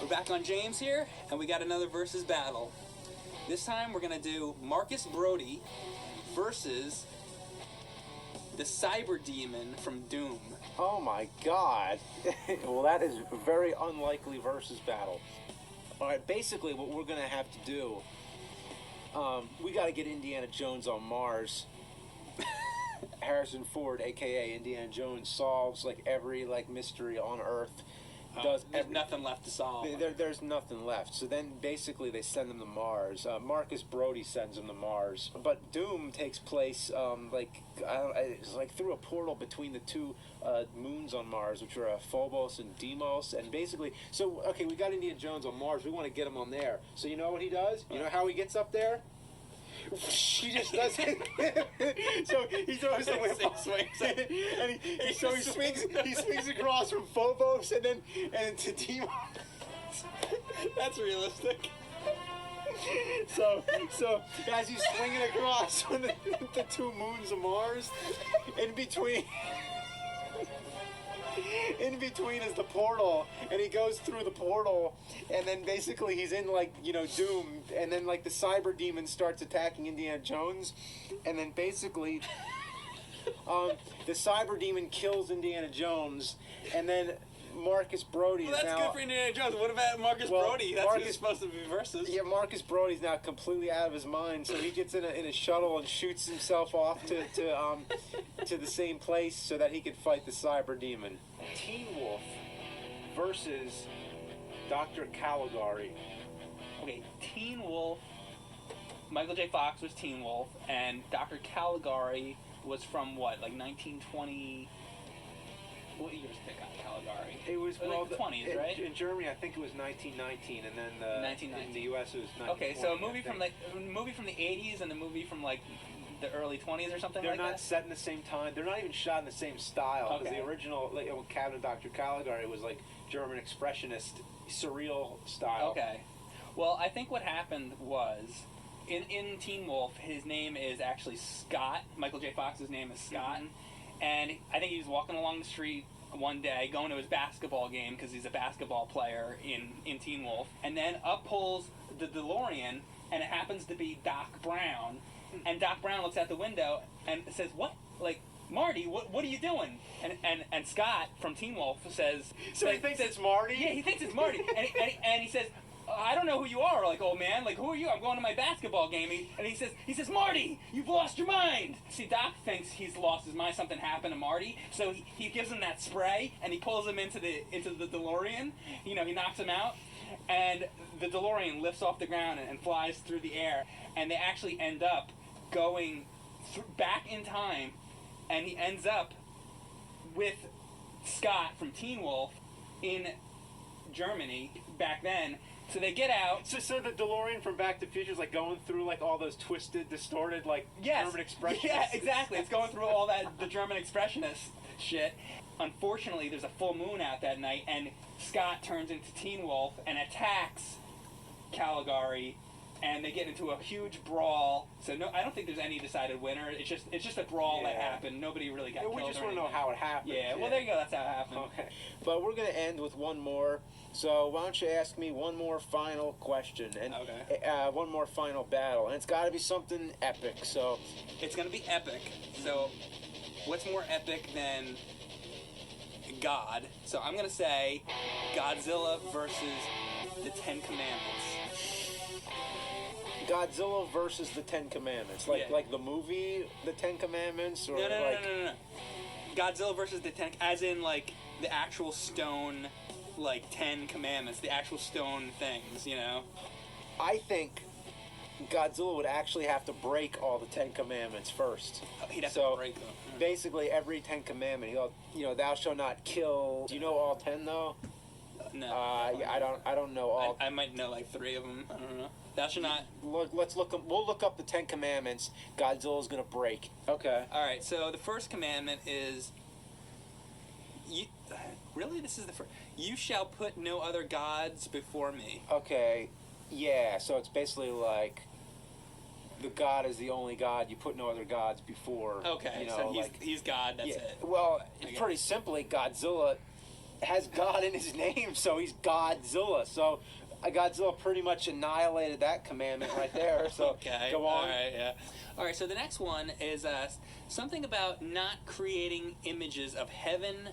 back on James here, and we got another versus battle. This time we're gonna do Marcus Brody versus the Cyber Demon from Doom. Oh my god. Well, that is a very unlikely versus battle. Alright, basically what we're gonna have to do, we gotta get Indiana Jones on Mars. Harrison Ford, aka Indiana Jones, solves like every mystery on Earth. There's nothing left to solve. There's nothing left. So then basically they send them to Mars. Marcus Brody sends them to Mars. But Doom takes place it's like through a portal between the two moons on Mars, which are Phobos and Deimos. And basically, so okay, we got Indiana Jones on Mars. We want to get him on there. So you know what he does? You know how he gets up there? He just does it. So he throws the whip off, and he swings across from Phobos and to Deimos. That's realistic. So as he's swinging across from the two moons of Mars, in between is the portal, and he goes through the portal, and then basically he's in Doom, and then the Cyber Demon starts attacking Indiana Jones, and then basically the Cyber Demon kills Indiana Jones, and then Marcus Brody is that's good for Indiana Jones. What about Marcus Brody? That's who's supposed to be versus. Yeah, Marcus Brody's now completely out of his mind, so he gets in a shuttle and shoots himself off to the same place so that he could fight the Cyber Demon. Teen Wolf versus Dr. Caligari. Okay, Teen Wolf. Michael J. Fox was Teen Wolf, and Dr. Caligari was from what, 1920? What years pick on Caligari? It was the 20s, right? In Germany, I think it was 1919, and then in the U.S. it was 1920. Okay, so a movie from the 80s and a movie from the early 20s or something. They're like that? They're not set in the same time. They're not even shot in the same style. Because the original Cabin of Dr. Caligari was German expressionist, surreal style. Okay. Well, I think what happened was in Teen Wolf, his name is actually Scott. Michael J. Fox's name is Scott. Mm-hmm. And I think he was walking along the street one day, going to his basketball game, because he's a basketball player in Teen Wolf. And then up pulls the DeLorean, and it happens to be Doc Brown. And Doc Brown looks out the window and says, "What? Marty, what are you doing?" And Scott from Teen Wolf says... So he thinks it's Marty? Yeah, he thinks it's Marty. and he says... I don't know who you are, old man. Who are you? I'm going to my basketball game. And he says, "Marty, you've lost your mind." See, Doc thinks he's lost his mind. Something happened to Marty. So he gives him that spray, and he pulls him into the DeLorean. He knocks him out. And the DeLorean lifts off the ground and flies through the air. And they actually end up going back in time. And he ends up with Scott from Teen Wolf in Germany back then. So they get out. So the DeLorean from Back to the Future is going through all those twisted, distorted German expressionists. Yeah, exactly. It's going through all the German expressionist shit. Unfortunately, there's a full moon out that night, and Scott turns into Teen Wolf and attacks Caligari, and they get into a huge brawl. So no, I don't think there's any decided winner. It's just a brawl that happened. Nobody really got killed. We just want to know how it happened. Yeah, well, there you go. That's how it happened. Okay. But we're going to end with one more. So why don't you ask me one more final question and one more final battle, and it's got to be something epic. So it's going to be epic. So what's more epic than God? So I'm going to say Godzilla versus the Ten Commandments. Godzilla versus the Ten Commandments, like the movie, the Ten Commandments, or no. Godzilla versus the Ten, as in the actual stone, 10 Commandments, the actual stone things, I think Godzilla would actually have to break all the 10 Commandments first. He'd have to break them. Basically, every 10 Commandment, thou shalt not kill. Do you know all 10 though? No. I don't know all. I might know 3 of them. I don't know. Thou shalt not. We'll look up the 10 Commandments. Godzilla's gonna break. Okay. All right. So the first commandment is. Really, this is the first. You shall put no other gods before me. Okay. Yeah. So it's basically the God is the only God. You put no other gods before. Okay. So he's God. That's it. Well, pretty simply, Godzilla has God in his name, so he's Godzilla. So Godzilla pretty much annihilated that commandment right there. So Okay. go on. All right. Yeah. All right. So the next one is something about not creating images of heaven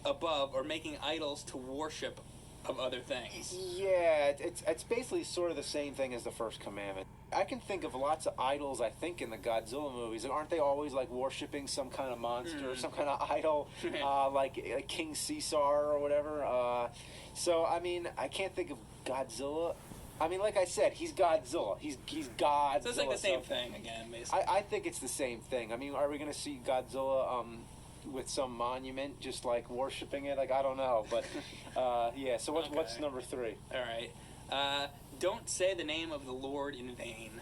above or making idols to worship of other things. Yeah, it's basically sort of the same thing as the first commandment. I can think of lots of idols, I think, in the Godzilla movies. Aren't they always, like, worshipping some kind of monster or some kind of idol, like King Caesar or whatever? So, I mean, I can't think of Godzilla. I mean, like I said, he's Godzilla. He's Godzilla. So it's like the same thing again, basically. I think it's the same thing. I mean, are we going to see Godzilla with some monument just, like, worshipping it? Like, I don't know. But, yeah, so what's number 3? All right. Don't say the name of the Lord in vain.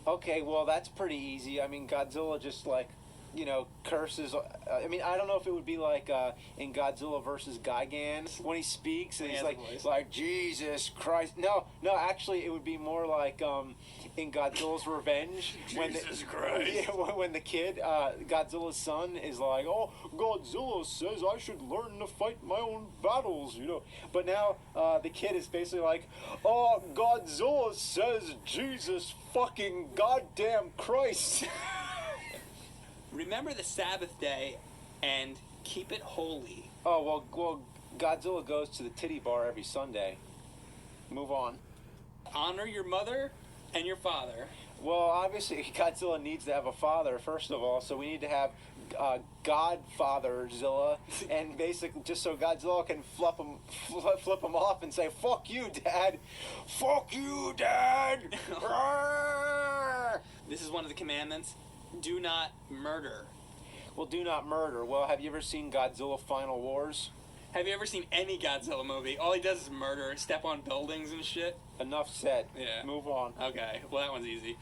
Okay, well, that's pretty easy. I mean, Godzilla just, like, you know, curses. I mean, I don't know if it would be like in Godzilla versus Gigan when he speaks and he's like Jesus Christ. No, actually, it would be more like in Godzilla's Revenge Jesus Christ. Yeah, when the kid, Godzilla's son, is like, oh, Godzilla says I should learn to fight my own battles, you know. But now the kid is basically like, oh, Godzilla says Jesus fucking goddamn Christ. Remember the Sabbath day and keep it holy. Oh, well, Godzilla goes to the titty bar every Sunday. Move on. Honor your mother and your father. Well, obviously, Godzilla needs to have a father, first of all, so we need to have Godfatherzilla, and basically just so Godzilla can flip him off and say, fuck you, Dad! Fuck you, Dad! This is one of the commandments. Do not murder. Well, do not murder. Well, have you ever seen Godzilla Final Wars? Have you ever seen any Godzilla movie? All he does is murder, step on buildings and shit. Enough said. Yeah. Move on. Okay, well that one's easy.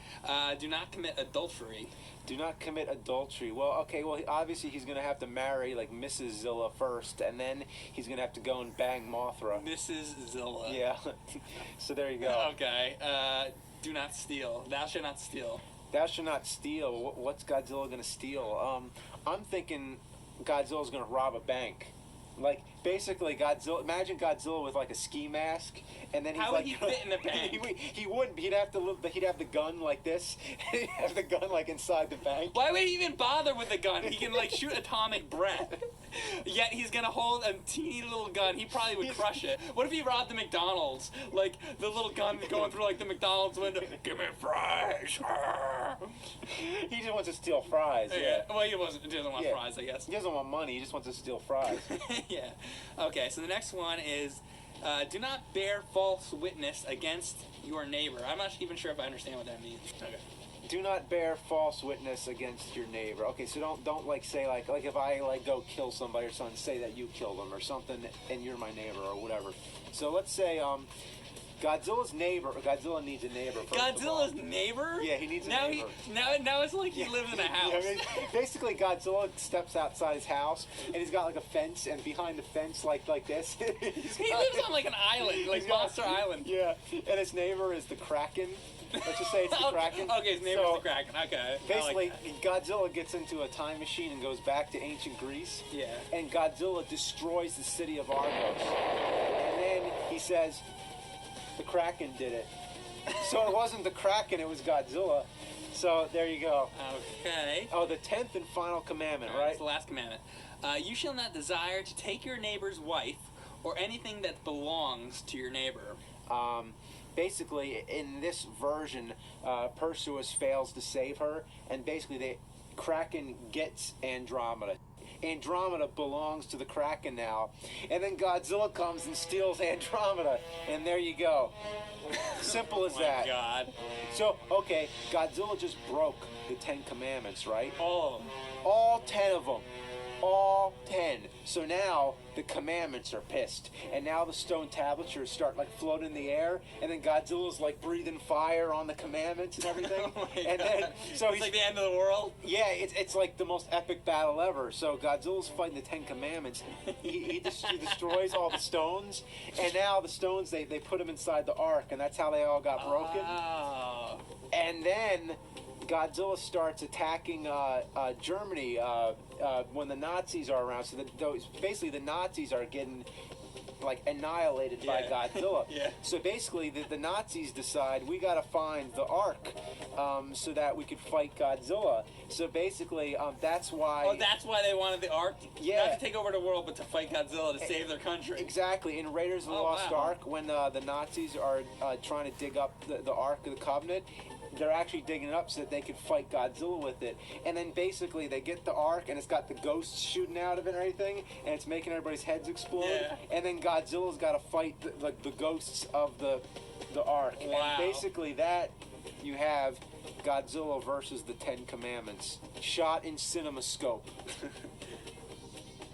Do not commit adultery. Do not commit adultery. Well, okay, well, obviously he's going to have to marry, like, Mrs. Zilla first, and then he's going to have to go and bang Mothra. Mrs. Zilla. Yeah. So there you go. Okay. Do not steal. Thou shalt not steal. Thou shalt not steal. What's Godzilla going to steal? I'm thinking Godzilla's going to rob a bank. Like, basically, Godzilla. Imagine Godzilla with like a ski mask, and then he's How like, would he fit in the bank? he wouldn't. He'd have to. He'd have the gun like this. He'd have the gun like inside the bank. Why would he even bother with the gun? He can like shoot atomic breath. Yet he's gonna hold a teeny little gun. He probably would crush it. What if he robbed the McDonald's? Like the little gun going through like the McDonald's window. Give me fries. He just wants to steal fries. Yeah. Well, he doesn't want fries, I guess. He doesn't want money. He just wants to steal fries. Yeah. Okay. So the next one is, do not bear false witness against your neighbor. I'm not even sure if I understand what that means. Okay. Do not bear false witness against your neighbor. Okay, so don't like say like if I like go kill somebody or something, say that you killed them or something, and you're my neighbor or whatever. So let's say Godzilla's neighbor. Godzilla needs a neighbor. Godzilla's neighbor? Yeah, he needs a neighbor. Now it's like he lives in a house. Yeah, I mean, basically, Godzilla steps outside his house, and he's got like a fence, and behind the fence, like this, he lives on like an island, like Monster Island. Yeah, and his neighbor is the Kraken. Let's just say it's the Kraken. Okay, his neighbor's the Kraken. Okay. Basically, Godzilla gets into a time machine and goes back to ancient Greece. Yeah. And Godzilla destroys the city of Argos. And then he says, the Kraken did it. So it wasn't the Kraken, it was Godzilla. So there you go. Okay. Oh, the 10th and final commandment, All right? right? It's the last commandment. You shall not desire to take your neighbor's wife or anything that belongs to your neighbor. Basically, in this version, Perseus fails to save her, and basically the Kraken gets Andromeda. Andromeda belongs to the Kraken now, and then Godzilla comes and steals Andromeda, and there you go. Simple as that. Oh my God. So, okay, Godzilla just broke the 10 Commandments, right? All of them. All 10 of them. All 10. So now the commandments are pissed, and now the stone tablatures start like floating in the air, and then Godzilla's like breathing fire on the commandments and everything. Oh my and God. then so it's like the end of the world. Yeah, it's like the most epic battle ever. So Godzilla's fighting the 10 Commandments. He destroys all the stones, and now the stones they put him inside the ark, and that's how they all got broken. Oh. And then Godzilla starts attacking Germany when the Nazis are around. So basically the Nazis are getting like annihilated by Godzilla. Yeah. So basically the Nazis decide we got to find the Ark so that we could fight Godzilla. So basically that's why... Oh, that's why they wanted the Ark? Yeah. Not to take over the world, but to fight Godzilla to save their country. Exactly. In Raiders of the Lost Ark, when the Nazis are trying to dig up the Ark of the Covenant, they're actually digging it up so that they can fight Godzilla with it. And then basically they get the Ark and it's got the ghosts shooting out of it and everything, and it's making everybody's heads explode. Yeah. And then Godzilla's got to fight the ghosts of the Ark. Wow. And basically that you have Godzilla versus the Ten Commandments, shot in CinemaScope.